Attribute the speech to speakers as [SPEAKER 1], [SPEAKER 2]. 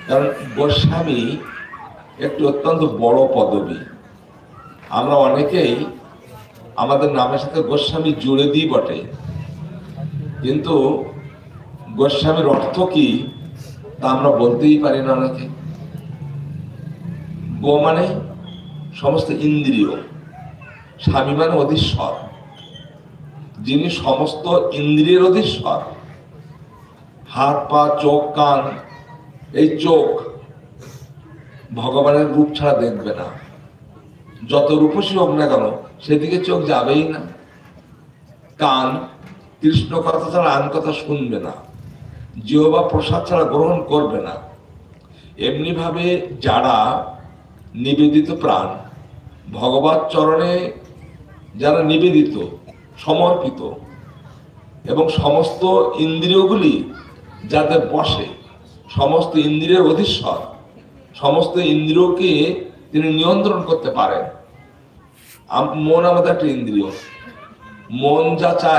[SPEAKER 1] কারণ গোস্বামী একটি অত্যন্ত বড় পদবী। আমরা অনেকেই আমাদের নামের সাথে গোস্বামী জুড়ে দিই বটে, কিন্তু গোস্বামীর অর্থ কি তা আমরা বলতেই পারি না অনেকে। গো মানে সমস্ত ইন্দ্রিয়, স্বামী মানে অধীশ্বর, যিনি সমস্ত ইন্দ্রিয়ের অধীশ্বর। হাত পা চোখ কান, এই চোখ ভগবানের রূপ ছাড়া দেখবে না, যত রূপসী হোক না কেন সেদিকে চোখ যাবেই না। কান কৃষ্ণ কথা ছাড়া আন কথা শুনবে না, জিহ্বা প্রসাদ ছাড়া গ্রহণ করবে না। এমনি ভাবে যারা নিবেদিত প্রাণ, ভগবত চরণে যারা নিবেদিত সমর্পিত, এবং সমস্ত ইন্দ্রিয়গুলি যাদের বসে, সমস্ত ইন্দ্রিয়ের অধীশ্বর, সমস্ত ইন্দ্রিয়কে তিনি নিয়ন্ত্রণ করতে পারেন। মন আমাদের একটা ইন্দ্রিয়, মন যা চায়